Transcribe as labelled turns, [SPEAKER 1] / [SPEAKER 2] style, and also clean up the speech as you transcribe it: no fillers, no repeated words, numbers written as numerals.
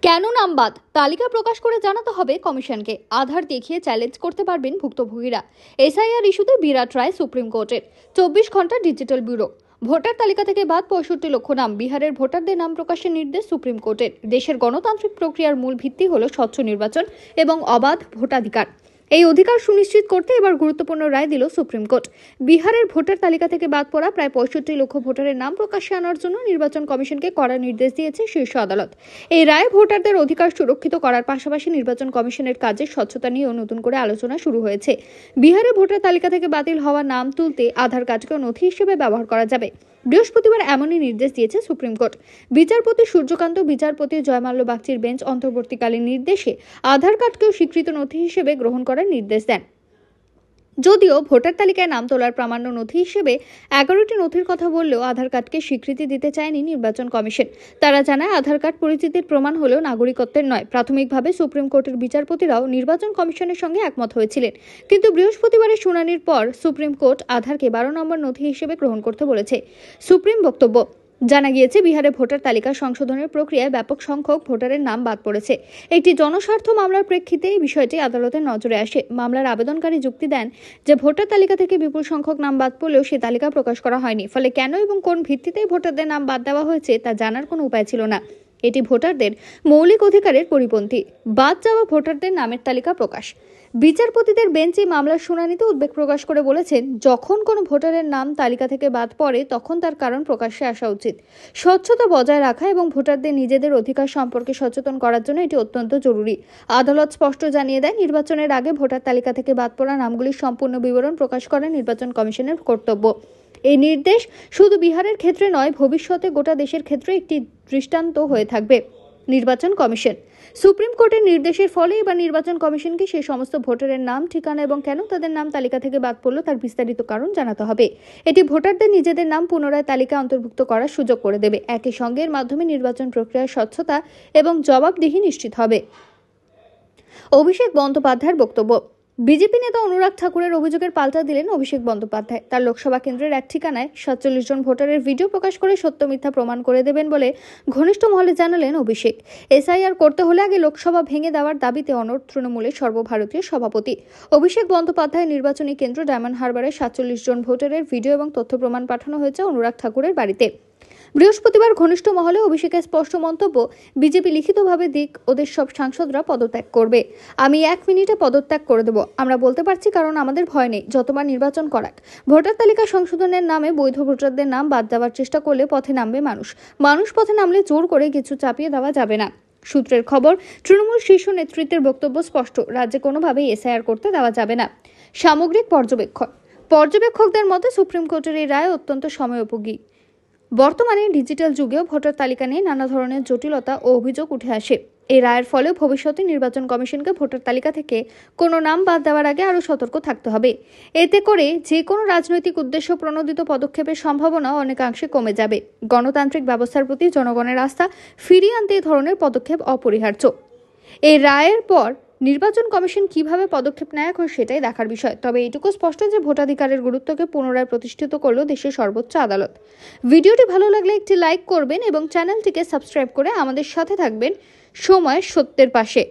[SPEAKER 1] কেন নাম বাদ তালিকা প্রকাশ করে জানাতে হবে কমিশনকে। আধার দেখিয়ে চ্যালেঞ্জ করতে পারবেন ভুক্তভোগীরা। এসআইআর ইস্যুতে বিরাট রায় সুপ্রিম কোর্টের। 24 ঘন্টা ডিজিটাল ব্যুরো। ভোটার তালিকা থেকে বাদ 65 লক্ষ নাম। বিহারের ভোটারদের নাম প্রকাশের নির্দেশ সুপ্রিম কোর্টের। দেশের গণতান্ত্রিক প্রক্রিয়ার মূল ভিত্তি হল স্বচ্ছ নির্বাচন এবং অবাধ ভোটাধিকার। এই অধিকার সুনিশ্চিত করতে এবার গুরুত্বপূর্ণ রায় দিল সুপ্রিম কোর্ট। বিহারের ভোটার তালিকা থেকে বাদ পড়া প্রায় 65 লক্ষ ভোটারের নাম প্রকাশ্যে আনার জন্য নির্বাচন কমিশনকে কড়া নির্দেশ দিয়েছে শীর্ষ আদালত। এই রায়ে ভোটারদের অধিকার সুরক্ষিত করার পাশাপাশি নির্বাচন কমিশনের কাজের স্বচ্ছতা নিয়েও নতুন করে আলোচনা শুরু হয়েছে। বিহারে ভোটার তালিকা থেকে বাতিল হওয়া নাম তুলতে আধার কার্ডকেও নথি হিসেবে ব্যবহার করা যাবে। বৃহস্পতিবার এমনই নির্দেশ দিয়েছে সুপ্রিম কোর্ট। বিচারপতি সূর্যকান্ত, বিচারপতি জয়মাল্য বাগচির বেঞ্চ অন্তর্বর্তীকালীন নির্দেশে আধার কার্ডকেও স্বীকৃত নথি হিসেবে গ্রহণ করার নির্দেশ দেন। যদিও ভোটার তালিকায় নাম তোলার প্রামাণ্য নথি হিসেবে 11টি নথির কথা বললেও আধার কার্ডকে স্বীকৃতি দিতে চায়নি নির্বাচন কমিশন। তারা জানায়, আধার কার্ড পরিচিতির প্রমাণ হলেও নাগরিকত্বের নয়। প্রাথমিকভাবে সুপ্রিম কোর্টের বিচারপতিরাও নির্বাচন কমিশনের সঙ্গে একমত হয়েছিলেন, কিন্তু বৃহস্পতিবারের শুনানির পর সুপ্রিম কোর্ট আধারকে 12 নম্বর নথি হিসেবে গ্রহণ করতে বলেছে। সুপ্রিম বক্তব্য। জানা গিয়েছে, বিহারে ভোটার তালিকা সংশোধনের প্রক্রিয়ায় ব্যাপক সংখ্যক ভোটারের নাম বাদ পড়েছে। একটি জনস্বার্থ মামলার প্রেক্ষিতে এই বিষয়টি আদালতের নজরে আসে। মামলার আবেদনকারী যুক্তি দেন যে ভোটার তালিকা থেকে বিপুল সংখ্যক নাম বাদ পড়লেও সে তালিকা প্রকাশ করা হয়নি, ফলে কেন এবং কোন ভিত্তিতে ভোটারদের নাম বাদ দেওয়া হয়েছে তা জানার কোনো উপায় ছিল না। এটি ভোটারদের মৌলিক অধিকারের পরিপন্থী। বাদ যাওয়া ভোটারদের নামের তালিকা প্রকাশ। বিচারপতিদের বেঞ্চ এই মামলার শুনানিতে উদ্বেগ প্রকাশ করে বলেছেন, যখন কোনো ভোটারের নাম তালিকা থেকে বাদ পড়ে তখন তার কারণ প্রকাশ্যে আসা উচিত। স্বচ্ছতা বজায় রাখা এবং ভোটারদের নিজেদের অধিকার সম্পর্কে সচেতন করার জন্য এটি অত্যন্ত জরুরি। আদালত স্পষ্ট জানিয়ে দেয়, নির্বাচনের আগে ভোটার তালিকা থেকে বাদ পড়া নামগুলির সম্পূর্ণ বিবরণ প্রকাশ করা নির্বাচন কমিশনের কর্তব্য। এই নির্দেশ শুধু বিহারের ক্ষেত্রে নয়, ভবিষ্যতে গোটা দেশের ক্ষেত্রে একটি দৃষ্টান্ত হয়ে থাকবে। নির্বাচন কমিশন। সুপ্রিম কোর্টের নির্দেশের ফলে এবার নির্বাচন কমিশনকে সেই সমস্ত ভোটারের নাম, ঠিকানা এবং কেন তাদের নাম তালিকা থেকে বাদ পড়ল তার বিস্তারিত কারণ জানাতে হবে। এটি ভোটারদের নিজেদের নাম পুনরায় তালিকা অন্তর্ভুক্ত করার সুযোগ করে দেবে। একই সঙ্গে এর মাধ্যমে নির্বাচন প্রক্রিয়ার স্বচ্ছতা এবং জবাবদিহি নিশ্চিত হবে। অভিষেক বন্দ্যোপাধ্যায়ের বক্তব্য। বিজেপি নেতা অনুরাগ ঠাকুরের অভিযোগের পাল্টা দিলেন অভিষেক বন্দ্যোপাধ্যায়। তার লোকসভা কেন্দ্রের এক ঠিকানায় 47 জন ভোটারের ভিডিও প্রকাশ করে সত্য মিথ্যা প্রমাণ করে দেবেন বলে ঘনিষ্ঠ মহলে জানালেন অভিষেক। এসআইআর করতে হলে আগে লোকসভা ভেঙে দেওয়ার দাবিতে অনড় তৃণমূলের সর্বভারতীয় সভাপতি অভিষেক বন্দ্যোপাধ্যায় নির্বাচনী কেন্দ্র ডায়মন্ড হারবারের 47 জন ভোটারের ভিডিও এবং তথ্য প্রমাণ পাঠানো হয়েছে অনুরাগ ঠাকুরের বাড়িতে। বৃহস্পতিবার ঘনিষ্ঠ মহলে অভিষেকের স্পষ্ট মন্তব্য, বিজেপি লিখিতভাবে দিক, ওদের সব সাংসদরা পদত্যাগ করবে। আমি 1 মিনিটে পদত্যাগ করে দেব। আমরা বলতে পারছি, কারণ আমাদের ভয় নেই। যতবার নির্বাচন করাক। ভোটার তালিকা সংশোধনের নামে বৈধ ভোটারদের নাম বাদ দেওয়ার চেষ্টা করলে পথে নামবে মানুষ পথে নামলে জোর করে কিছু চাপিয়ে দেওয়া যাবে না। সূত্রের খবর, তৃণমূল শীর্ষ নেতৃত্বের বক্তব্য স্পষ্ট, রাজ্যে কোনোভাবেই এসআইআর করতে দেওয়া যাবে না। সামগ্রিক পর্যবেক্ষকদের মতে সুপ্রিম কোর্টের এই রায় অত্যন্ত সময়োপযোগী। বর্তমানে ডিজিটাল যুগেও ভোটার তালিকা নিয়ে নানা ধরনের জটিলতা ও অভিযোগ উঠে আসে। এই রায়ের ফলে ভবিষ্যতে নির্বাচন কমিশনকে ভোটার তালিকা থেকে কোনো নাম বাদ দেওয়ার আগে আরও সতর্ক থাকতে হবে। এতে করে যে কোনো রাজনৈতিক উদ্দেশ্য প্রণোদিত পদক্ষেপের সম্ভাবনা অনেকাংশে কমে যাবে। গণতান্ত্রিক ব্যবস্থার প্রতি জনগণের আস্থা ফিরিয়ে আনতে এই ধরনের পদক্ষেপ অপরিহার্য। এই রায়ের পর নির্বাচন কমিশন কিভাবে পদক্ষেপ নেয় এখন সেটাই দেখার বিষয়। তবে এইটুকু স্পষ্ট যে ভোটাধিকারের গুরুত্বকে পুনরায় প্রতিষ্ঠিত করল দেশের সর্বোচ্চ আদালত। ভিডিওটি ভালো লাগলে একটি লাইক করবেন এবং চ্যানেলটিকে সাবস্ক্রাইব করে আমাদের সাথে থাকবেন সময়ের সত্যের পাশে।